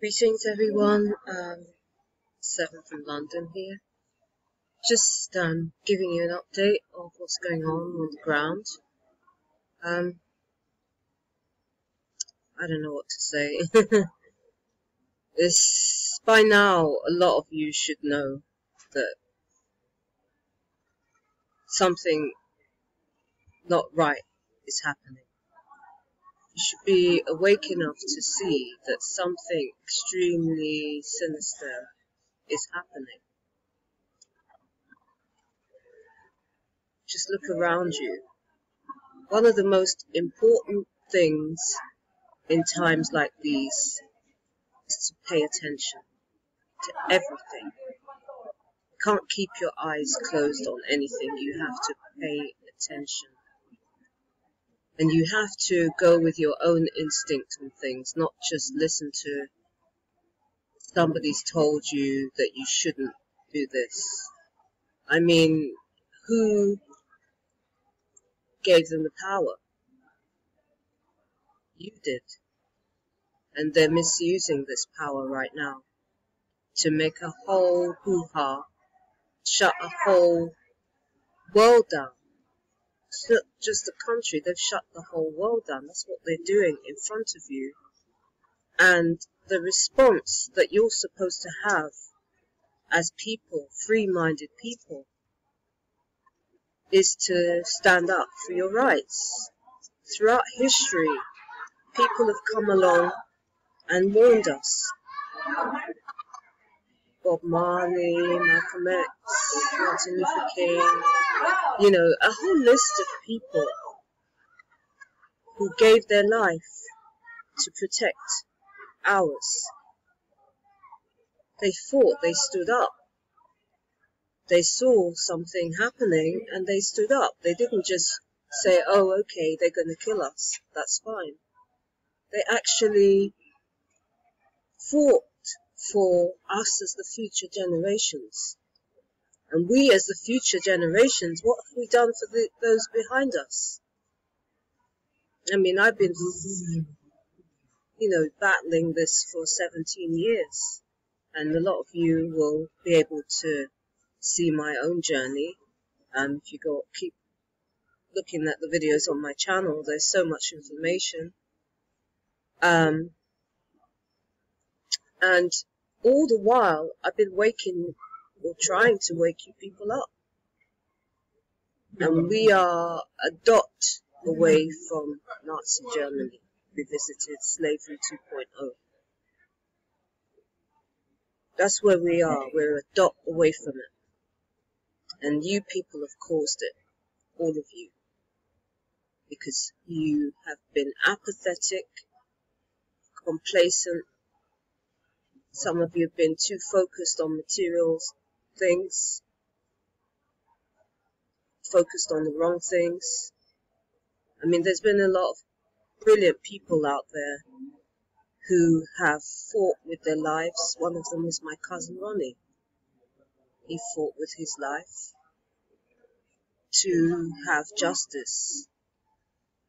Greetings everyone, Seven from London here. Just giving you an update of what's going on the ground. I don't know what to say. By now, a lot of you should know that something not right is happening. You should be awake enough to see that something extremely sinister is happening. Just look around you. One of the most important things in times like these is to pay attention to everything. You can't keep your eyes closed on anything. You have to pay attention. And you have to go with your own instinct on things, not just listen to somebody's told you that you shouldn't do this. I mean, who gave them the power? You did. And they're misusing this power right now to make a whole hoo-ha, shut a whole world down. It's not just the country, they've shut the whole world down. That's what they're doing in front of you. And the response that you're supposed to have as people, free-minded people, is to stand up for your rights. Throughout history, people have come along and warned us. Bob Marley, Malcolm X, Martin Luther King, you know, a whole list of people who gave their life to protect ours. They fought, they stood up. They saw something happening and they stood up. They didn't just say, oh, okay, they're going to kill us. That's fine. They actually fought for us as the future generations. And we as the future generations, what have we done for those behind us? I mean, I've been, battling this for 17 years. And a lot of you will be able to see my own journey. If you keep looking at the videos on my channel, there's so much information. And all the while, I've been trying to wake you people up. And we are a dot away from Nazi Germany, revisited slavery 2.0. That's where we are. We're a dot away from it. And you people have caused it, all of you, because you have been apathetic, complacent. Some of you have been too focused on material things, focused on the wrong things. I mean, there's been a lot of brilliant people out there who have fought with their lives. One of them is my cousin Ronnie. He fought with his life to have justice.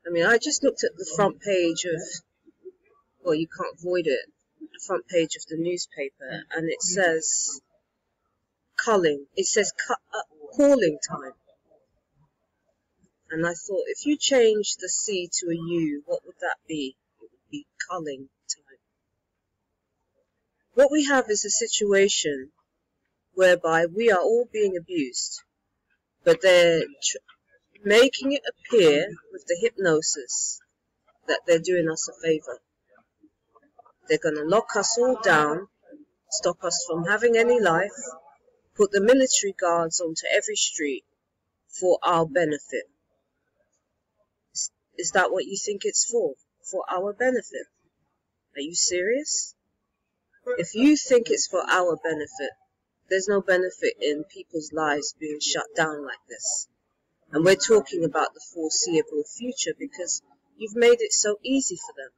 I mean, I just looked at the front page of, well, you can't avoid it, the front page of the newspaper, and it says calling time. And I thought, if you change the C to a U, what would that be? It would be culling time. What we have is a situation whereby we are all being abused, but they're making it appear with the hypnosis that they're doing us a favor. They're going to lock us all down, stop us from having any life, put the military guards onto every street for our benefit. Is that what you think it's for? For our benefit? Are you serious? If you think it's for our benefit, there's no benefit in people's lives being shut down like this. And we're talking about the foreseeable future because you've made it so easy for them.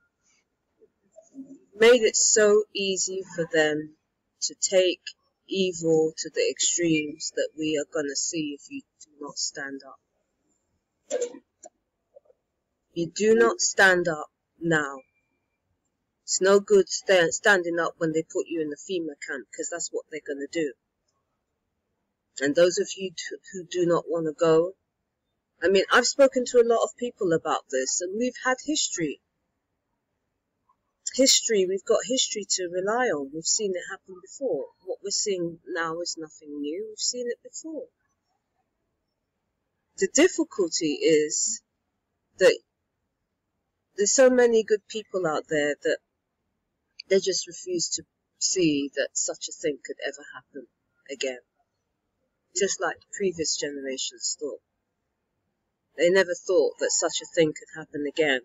Made it so easy for them to take evil to the extremes that we are going to see if you do not stand up. You do not stand up now. It's no good standing up when they put you in the FEMA camp, because that's what they're going to do. And those of you who do not want to go, I mean, I've spoken to a lot of people about this, and we've had history. We've got history to rely on. We've seen it happen before. What we're seeing now is nothing new. We've seen it before. The difficulty is that there's so many good people out there that they just refuse to see that such a thing could ever happen again. Just like the previous generations thought. They never thought that such a thing could happen again.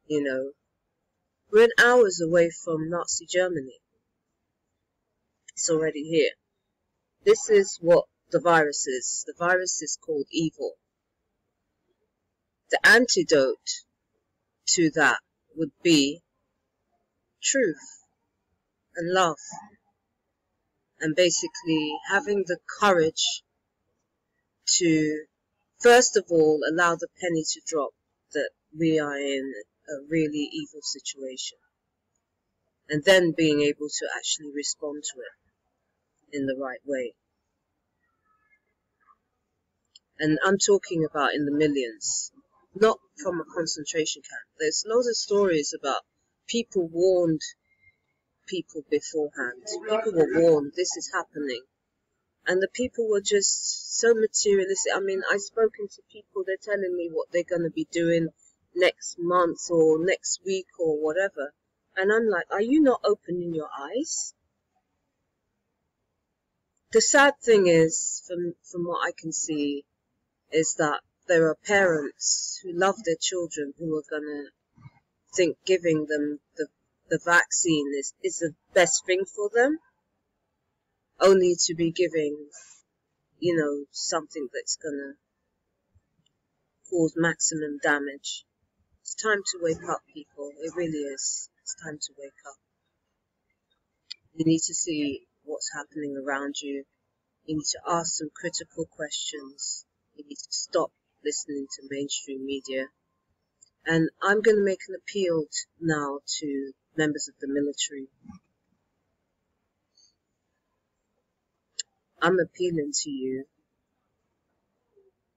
You know, we're an hours away from Nazi Germany. It's already here. This is what the virus is. The virus is called evil. The antidote to that would be truth and love, and basically having the courage to, first of all, allow the penny to drop that we are in a really evil situation, and then being able to actually respond to it in the right way. And I'm talking about in the millions, not from a concentration camp. There's loads of stories about people warned people beforehand. People were warned this is happening. And the people were just so materialistic. I mean, I've spoken to people, they're telling me what they're going to be doing next month or next week or whatever. And I'm like, are you not opening your eyes? The sad thing is, from what I can see, is that there are parents who love their children who are going to think giving them the vaccine is the best thing for them, only to be giving, you know, something that's going to cause maximum damage. It's time to wake up, people. It really is. It's time to wake up. You need to see what's happening around you. You need to ask some critical questions. You need to stop listening to mainstream media. And I'm going to make an appeal now to members of the military. I'm appealing to you.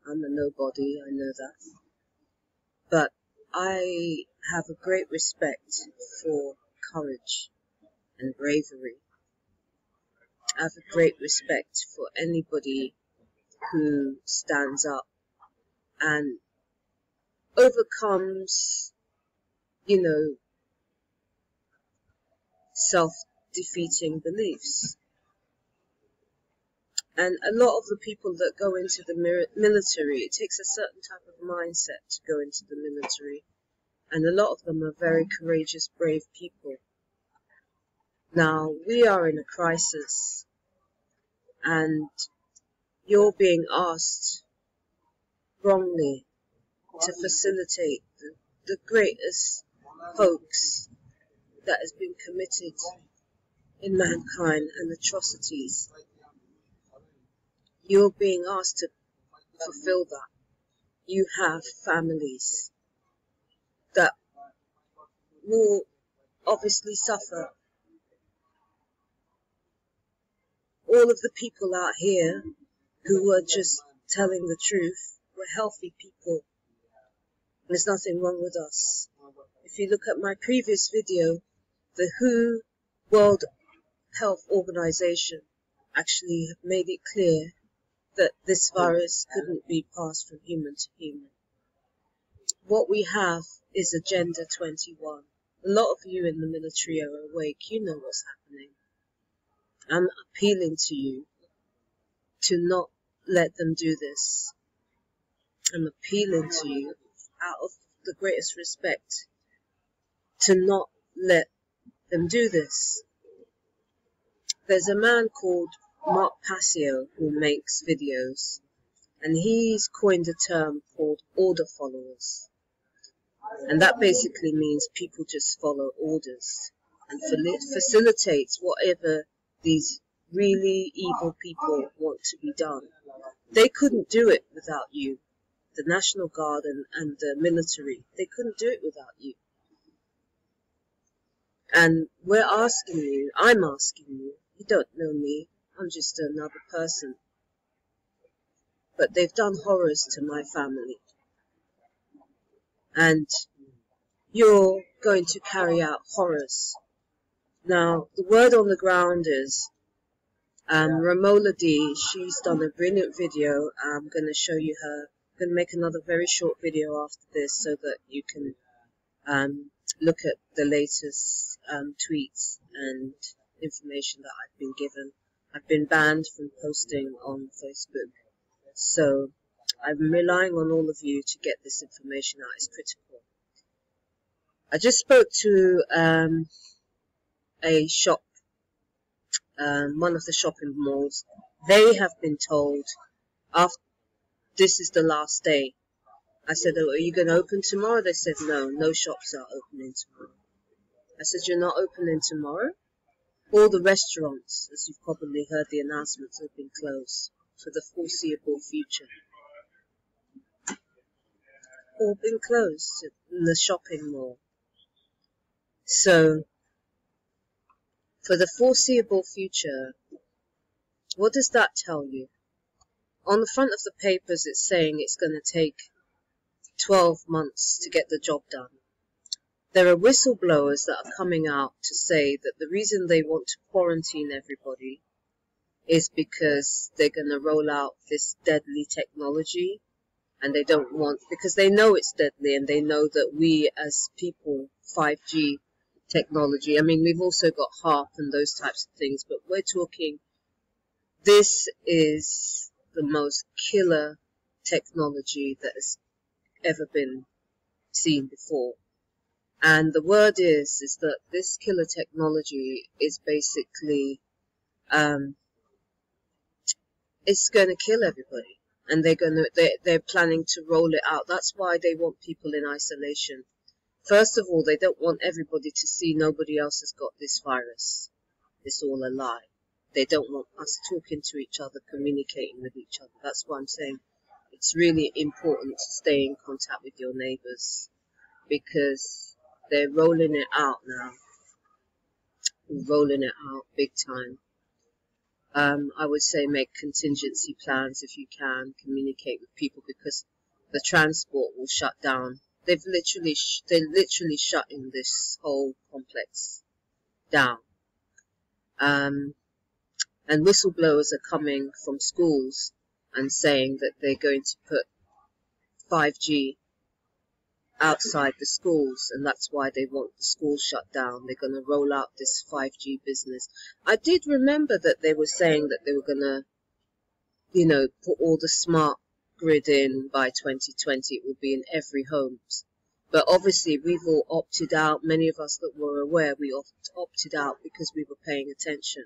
I'm a nobody, I know that. But I have a great respect for courage and bravery. I have a great respect for anybody who stands up and overcomes, you know, self-defeating beliefs. And a lot of the people that go into the military, it takes a certain type of mindset to go into the military. And a lot of them are very courageous, brave people. Now, we are in a crisis, and you're being asked wrongly to facilitate the greatest hoax that has been committed in mankind and atrocities. You're being asked to fulfill that. You have families that will obviously suffer. All of the people out here who are just telling the truth, we're healthy people. There's nothing wrong with us. If you look at my previous video, the WHO World Health Organization actually have made it clear that this virus couldn't be passed from human to human. What we have is Agenda 21. A lot of you in the military are awake. You know what's happening. I'm appealing to you to not let them do this. I'm appealing to you out of the greatest respect to not let them do this. There's a man called Mark Passio who makes videos, and he's coined a term called order followers. And that basically means people just follow orders and facilitates whatever these really evil people want to be done. They couldn't do it without you. The National Guard and the military, they couldn't do it without you. And we're asking you, I'm asking you, you don't know me, I'm just another person. But they've done horrors to my family. And you're going to carry out horrors. Now, the word on the ground is Romola D, she's done a brilliant video. I'm going to show you her. I'm going to make another very short video after this so that you can look at the latest tweets and information that I've been given. I've been banned from posting on Facebook, so I'm relying on all of you to get this information out. It's critical. I just spoke to a shop, one of the shopping malls. They have been told after this is the last day. I said, oh, are you going to open tomorrow? They said, no, no shops are opening tomorrow. I said, you're not opening tomorrow? All the restaurants, as you've probably heard the announcements, have been closed for the foreseeable future. All been closed in the shopping mall. So, for the foreseeable future, what does that tell you? On the front of the papers, it's saying it's going to take 12 months to get the job done. There are whistleblowers that are coming out to say that the reason they want to quarantine everybody is because they're going to roll out this deadly technology, and they don't want, because they know it's deadly, and they know that we as people, 5G technology, I mean, we've also got HAARP and those types of things, but we're talking, this is the most killer technology that has ever been seen before. And the word is that this killer technology is basically, it's going to kill everybody. And they're planning to roll it out. That's why they want people in isolation. First of all, they don't want everybody to see nobody else has got this virus. It's all a lie. They don't want us talking to each other, communicating with each other. That's why I'm saying it's really important to stay in contact with your neighbors, because they're rolling it out now. Rolling it out big time. I would say make contingency plans if you can, communicate with people, because the transport will shut down. They're literally shutting this whole complex down. And whistleblowers are coming from schools and saying that they're going to put 5G outside the schools, and that's why they want the schools shut down. They're going to roll out this 5G business. I did remember that they were saying that they were going to, you know, put all the smart grid in by 2020. It will be in every home. But obviously we've all opted out. Many of us that were aware, we opted out because we were paying attention.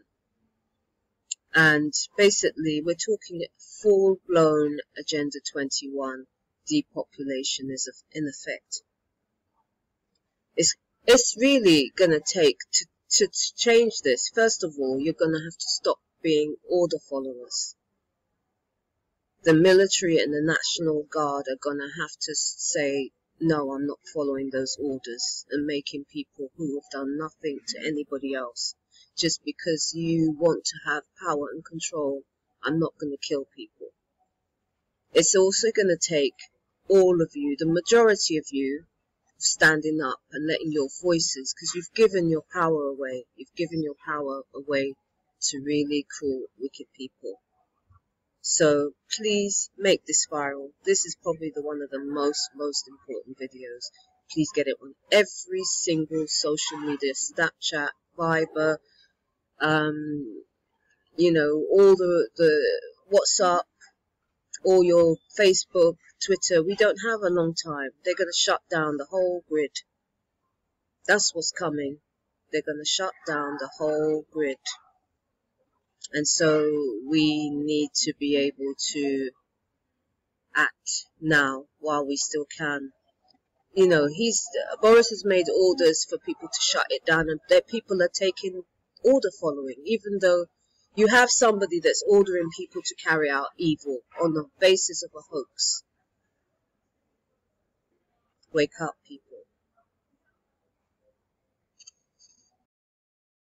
And basically we're talking full-blown Agenda 21. Depopulation is in effect. It's really going to take, to change this, first of all, you're going to have to stop being order followers. The military and the National Guard are going to have to say, no, I'm not following those orders, and making people who have done nothing to anybody else, just because you want to have power and control, I'm not going to kill people. It's also going to take all of you, the majority of you, standing up and letting your voices, because you've given your power away. You've given your power away to really cruel, wicked people. So please make this viral. This is probably one of the most important videos. Please get it on every single social media, Snapchat, Viber, you know, all the WhatsApp, all your Facebook, Twitter. We don't have a long time. They're going to shut down the whole grid. That's what's coming. They're going to shut down the whole grid. And so we need to be able to act now while we still can. You know, Boris has made orders for people to shut it down, and that people are taking order following, even though you have somebody that's ordering people to carry out evil on the basis of a hoax. Wake up, people.